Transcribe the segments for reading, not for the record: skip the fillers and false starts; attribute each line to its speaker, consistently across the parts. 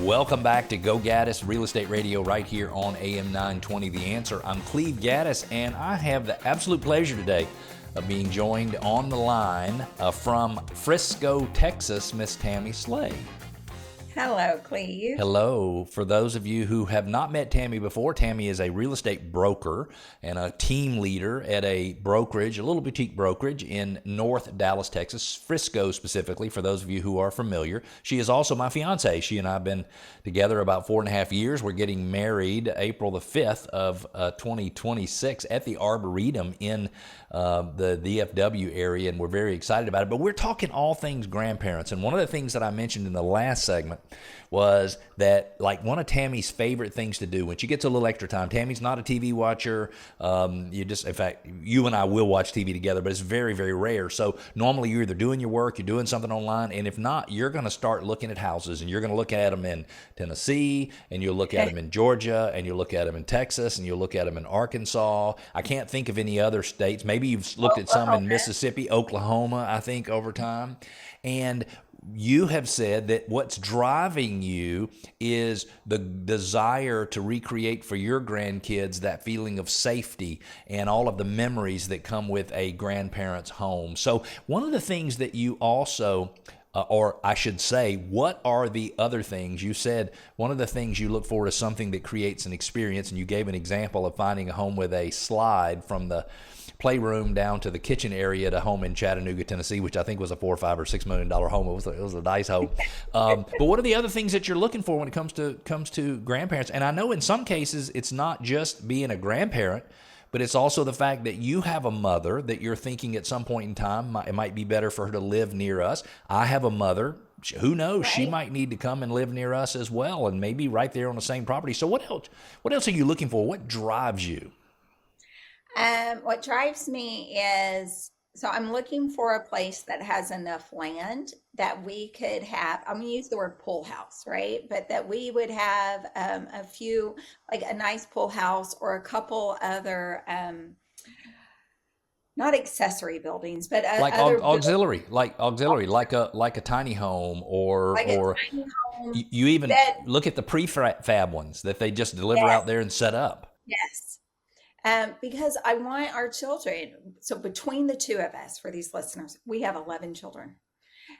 Speaker 1: Welcome back to Go Gaddis Real Estate Radio right here on AM 920 The Answer. I'm Cleve Gaddis, and I have the absolute pleasure today of being joined on the line from Frisco, Texas, Miss Tammy Slay.
Speaker 2: Hello, Cleve.
Speaker 1: Hello. For those of you who have not met Tammy before, Tammy is a real estate broker and a team leader at a brokerage, a little boutique brokerage in North Dallas, Texas, Frisco specifically, for those of you who are familiar. She is also my fiance. She and I have been together about 4.5 years. We're getting married April the 5th of 2026 at the Arboretum in the DFW area, and we're very excited about it. But we're talking all things grandparents, and one of the things that I mentioned in the last segment was that, like, one of Tammy's favorite things to do when she gets a little extra time. Tammy's not a TV watcher. In fact, you and I will watch TV together, but it's very, very rare. So normally you're either doing your work, you're doing something online, and if not, you're going to start looking at houses, and you're going to look at them in Tennessee, and you'll look at them in Georgia, and you'll look at them in Texas, and you'll look at them in Arkansas. I can't think of any other states. Maybe you've looked at some in Mississippi, Oklahoma, I think, over time. And you have said that what's driving you is the desire to recreate for your grandkids that feeling of safety and all of the memories that come with a grandparent's home. So one of the things that you also, or I should say, what are the other things? You said one of the things you look for is something that creates an experience, and you gave an example of finding a home with a slide from the playroom down to the kitchen area at a home in Chattanooga, Tennessee, which I think was a $4 or $5 or $6 million home. It was a nice home. But what are the other things that you're looking for when it comes to grandparents? And I know in some cases it's not just being a grandparent, but it's also the fact that you have a mother that you're thinking at some point in time it might be better for her to live near us. I have a mother. Who knows? Right. She might need to come and live near us as well, and maybe right there on the same property. So what else? What else are you looking for? What drives you?
Speaker 2: What drives me is, so I'm looking for a place that has enough land that we could have, I'm going to use the word pool house, right? But that we would have a few, like a nice pool house or a couple other, not accessory buildings, but
Speaker 1: like auxiliary, like a tiny home or
Speaker 2: a tiny home
Speaker 1: you even look at the prefab ones that they just deliver out there and set up.
Speaker 2: Yes. Because I want our children, so between the two of us, for these listeners, we have 11 children.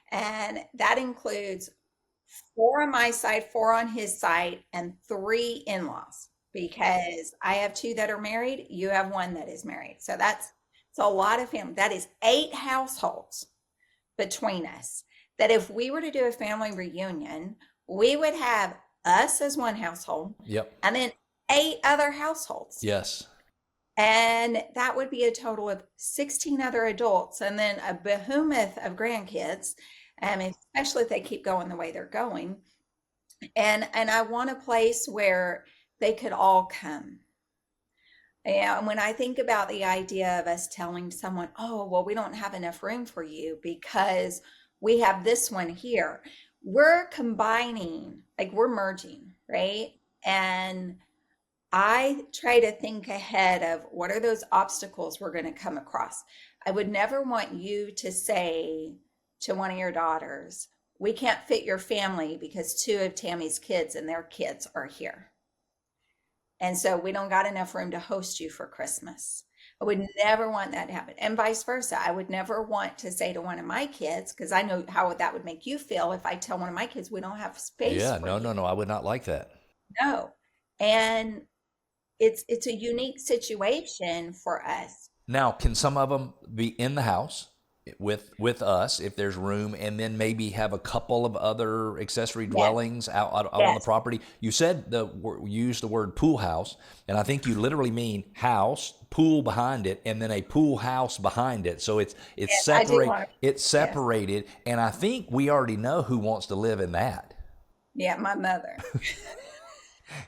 Speaker 2: And that includes 4 on my side, 4 on his side, and 3 in-laws. Because I have 2 that are married, you have 1 that is married. So it's a lot of family. That is 8 households between us. That if we were to do a family reunion, we would have us as one household.
Speaker 1: Yep.
Speaker 2: And then 8 other households.
Speaker 1: Yes.
Speaker 2: And that would be a total of 16 other adults, and then a behemoth of grandkids, especially if they keep going the way they're going. And I want a place where they could all come. And when I think about the idea of us telling someone, oh, well, we don't have enough room for you because we have this one here, we're combining, like we're merging, right? And I try to think ahead of what are those obstacles we're going to come across. I would never want you to say to one of your daughters, we can't fit your family because 2 of Tammy's kids and their kids are here. And so we don't got enough room to host you for Christmas. I would never want that to happen. And vice versa. I would never want to say to one of my kids, because I know how that would make you feel if I tell one of my kids we don't have space.
Speaker 1: Yeah, no. I would not like that.
Speaker 2: No. And it's a unique situation for us.
Speaker 1: Now, can some of them be in the house with us if there's room, and then maybe have a couple of other accessory dwellings out on the property? You said use the word pool house, and I think you literally mean house, pool behind it, and then a pool house behind it. So it's separated, and I think we already know who wants to live in that.
Speaker 2: Yeah, my mother.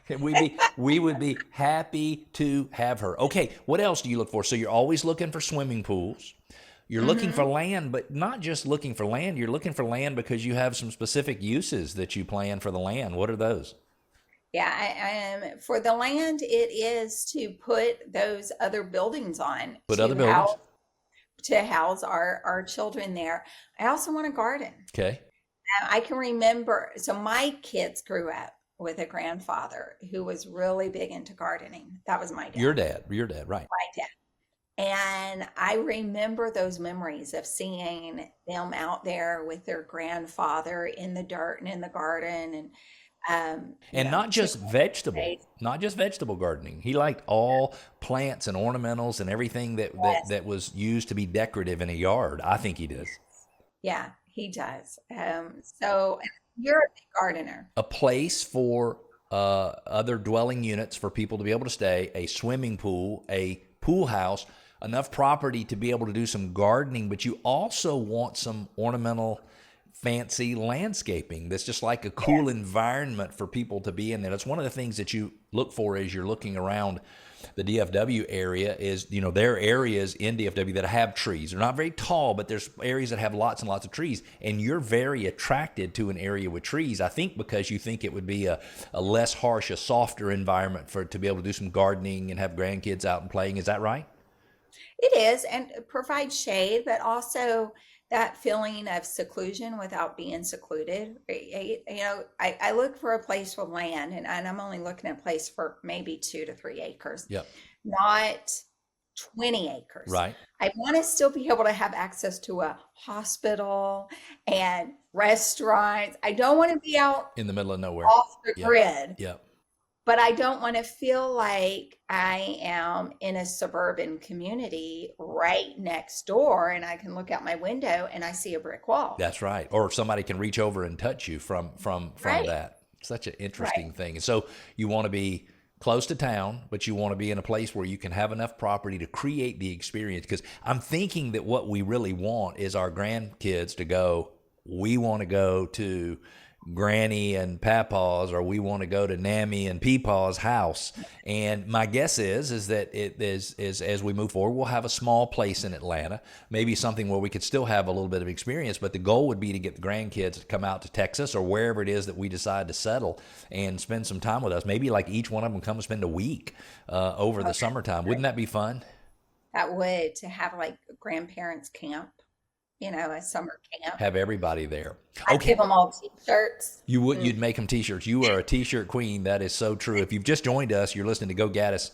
Speaker 1: We would be happy to have her. Okay, what else do you look for? So you're always looking for swimming pools. You're looking for land, but not just looking for land. You're looking for land because you have some specific uses that you plan for the land. What are those?
Speaker 2: Yeah, for the land, it is to put those other buildings on. To house our children there. I also want a garden.
Speaker 1: Okay.
Speaker 2: I can remember, so my kids grew up with a grandfather who was really big into gardening. That was my dad,
Speaker 1: Your dad, right?
Speaker 2: my dad. And I remember those memories of seeing them out there with their grandfather in the dirt and in the garden and,
Speaker 1: And not just
Speaker 2: chicken.
Speaker 1: vegetable, not just vegetable gardening. He liked all plants and ornamentals and everything
Speaker 2: Yes,
Speaker 1: that was used to be decorative in a yard. I think he does.
Speaker 2: yeah, he does. So you're a big gardener.
Speaker 1: A place for other dwelling units for people to be able to stay, a swimming pool, a pool house, enough property to be able to do some gardening, but you also want some ornamental, fancy landscaping that's just like a cool
Speaker 2: Yes,
Speaker 1: environment for people to be in there. That's one of the things that you look for as you're looking around the DFW area is, there are areas in DFW that have trees. They're not very tall, but there's areas that have lots and lots of trees. And you're very attracted to an area with trees, I think, because you think it would be a less harsh, a softer environment for to be able to do some gardening and have grandkids out and playing. Is that right?
Speaker 2: it is, and provide shade, but also that feeling of seclusion without being secluded. I look for a place with land, and I'm only looking at a place for maybe 2 to 3 acres,
Speaker 1: Yep.
Speaker 2: not 20 acres.
Speaker 1: Right.
Speaker 2: I want to still be able to have access to a hospital and restaurants. I don't want to be out
Speaker 1: In the middle of nowhere.
Speaker 2: off the
Speaker 1: Yep.
Speaker 2: grid,
Speaker 1: Yep.
Speaker 2: but I don't want to feel like I am in a suburban community right next door and I can look out my window and I see a brick wall.
Speaker 1: That's right. Or somebody can reach over and touch you from
Speaker 2: Right,
Speaker 1: that. Such an
Speaker 2: right.
Speaker 1: interesting thing. And so you want to be close to town, but you want to be in a place where you can have enough property to create the experience. Because I'm thinking that what we really want is our grandkids to go, we want to go to Granny and Papa's, or we want to go to Nammy and Peepaw's house. And my guess is that it is as we move forward, we'll have a small place in Atlanta, maybe something where we could still have a little bit of experience. But the goal would be to get the grandkids to come out to Texas or wherever it is that we decide to settle and spend some time with us. Maybe like each one of them come and spend a week over the
Speaker 2: Okay.
Speaker 1: summertime. Wouldn't that be fun?
Speaker 2: That would to have like a grandparents camp, a summer camp.
Speaker 1: Have everybody there.
Speaker 2: I'd give
Speaker 1: Okay.
Speaker 2: them all t-shirts.
Speaker 1: You'd make them t-shirts. You are a t-shirt queen. That is so true. If you've just joined us, you're listening to Go Gaddis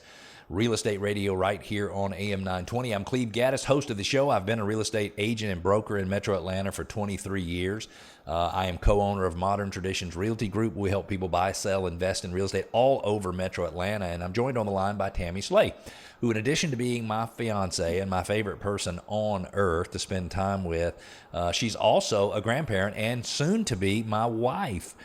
Speaker 1: Real Estate Radio right here on AM 920. I'm Cleve Gaddis, host of the show. I've been a real estate agent and broker in Metro Atlanta for 23 years. I am co-owner of Modern Traditions Realty Group. We help people buy, sell, invest in real estate all over Metro Atlanta. And I'm joined on the line by Tammy Slay, who, in addition to being my fiance and my favorite person on earth to spend time with, she's also a grandparent and soon to be my wife.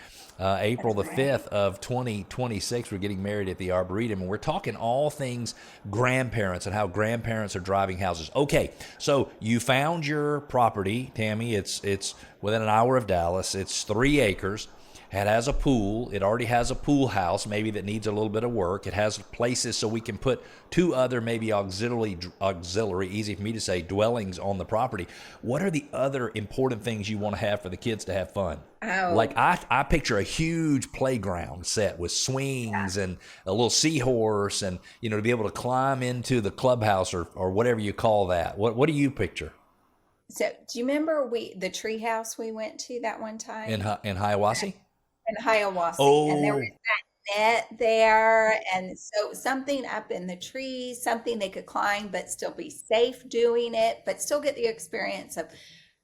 Speaker 1: April the
Speaker 2: That's right.
Speaker 1: 5th of 2026, we're getting married at the Arboretum, and we're talking all things grandparents and how grandparents are driving houses. Okay, so you found your property, Tammy. It's within an hour of Dallas. It's 3 acres. It has a pool. It already has a pool house, maybe that needs a little bit of work. It has places so we can put 2 other maybe auxiliary, easy for me to say, dwellings on the property. What are the other important things you want to have for the kids to have fun?
Speaker 2: Oh,
Speaker 1: Like I picture a huge playground set with swings and a little seahorse and, to be able to climb into the clubhouse or whatever you call that. What do you picture
Speaker 2: so do you remember the tree house we went to that one
Speaker 1: in
Speaker 2: time
Speaker 1: in Hiawassee?
Speaker 2: in Hiawassee? And there was
Speaker 1: Oh,
Speaker 2: net there, and so something up in the trees, something they could climb but still be safe doing it, but still get the experience of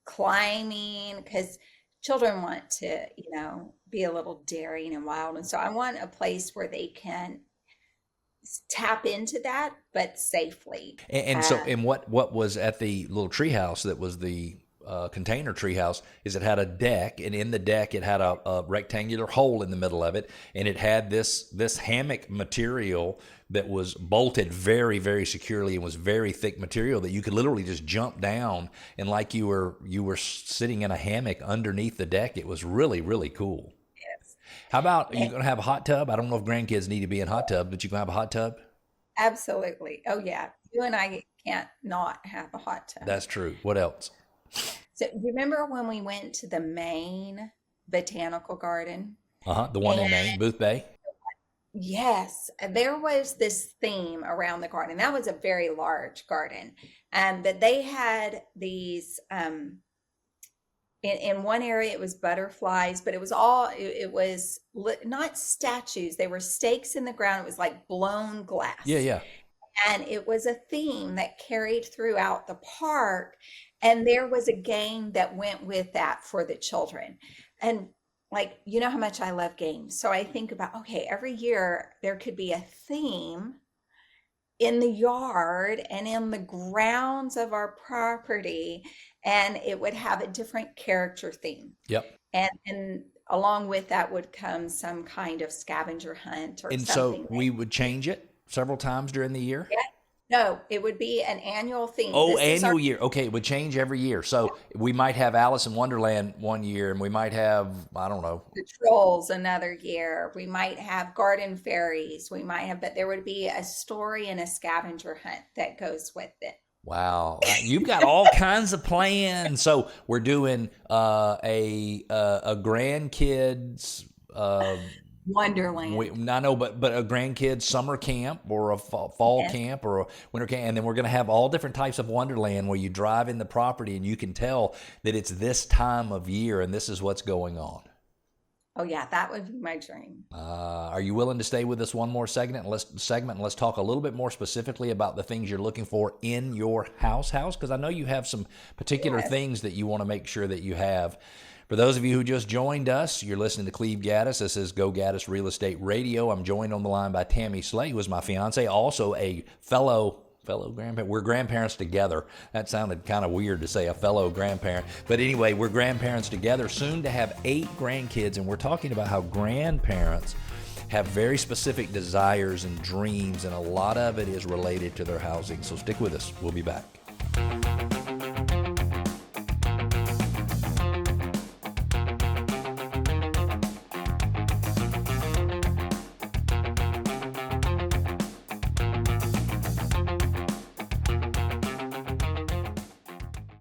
Speaker 2: climbing because children want to, be a little daring and wild. And so I want a place where they can tap into that, but safely.
Speaker 1: and so,
Speaker 2: Uh,
Speaker 1: and what was at the little treehouse that was the container treehouse is it had a deck, and in the deck it had a rectangular hole in the middle of it, and it had this hammock material that was bolted very, very securely and was very thick material that you could literally just jump down and like you were sitting in a hammock underneath the deck. It was really, really cool.
Speaker 2: yes.
Speaker 1: How about, are you
Speaker 2: And
Speaker 1: going to have a hot tub? I don't know if grandkids need to be in hot tub, but you can have a hot tub.
Speaker 2: absolutely. Oh, yeah. You and I can't not have a hot tub.
Speaker 1: That's true. What else?
Speaker 2: So, you remember when we went to the Maine Botanical Garden?
Speaker 1: The one in
Speaker 2: And
Speaker 1: Maine, Booth Bay.
Speaker 2: yes, there was this theme around the garden. That was a very large garden. But they had these In one area it was butterflies, but it was all it was not statues. They were stakes in the ground. It was like blown
Speaker 1: Yeah,
Speaker 2: glass.
Speaker 1: yeah.
Speaker 2: And it was a theme that carried throughout the park. And there was a game that went with that for the children. And like, you know how much I love games. So I think about, okay, every year there could be a theme in the yard and in the grounds of our property, and it would have a different character theme.
Speaker 1: Yep.
Speaker 2: And along with that would come some kind of scavenger hunt or
Speaker 1: And so
Speaker 2: something.
Speaker 1: we would change it several times during the year.
Speaker 2: Yeah. No, it would be an annual theme.
Speaker 1: Oh,
Speaker 2: This is our
Speaker 1: annual year. Okay, it would change every year. So we might have Alice in Wonderland one year, and we might have, I don't know.
Speaker 2: the trolls another year. We might have garden fairies. We might have, but there would be a story and a scavenger hunt that goes with it.
Speaker 1: Wow, you've got all kinds of plans. So we're doing a grandkids.
Speaker 2: Wonderland.
Speaker 1: I know, but a grandkids summer camp or a fall
Speaker 2: Yes.
Speaker 1: camp or a winter camp, and then we're going to have all different types of Wonderland where you drive in the property and you can tell that it's this time of year and this is what's going on.
Speaker 2: Oh yeah, that would be my dream.
Speaker 1: Are you willing to stay with us one more segment? Let's talk a little bit more specifically about the things you're looking for in your house, because I know you have some particular
Speaker 2: Yes.
Speaker 1: things that you want to make sure that you have. For those of you who just joined us, you're listening to Cleve Gaddis. This is Go Gaddis Real Estate Radio. I'm joined on the line by Tammy Slay, who is my fiance, also a fellow grandparent. We're grandparents together. That sounded kind of weird to say a fellow grandparent. But anyway, we're grandparents together, soon to have 8 grandkids. And we're talking about how grandparents have very specific desires and dreams, and a lot of it is related to their housing. So stick with us. We'll be back.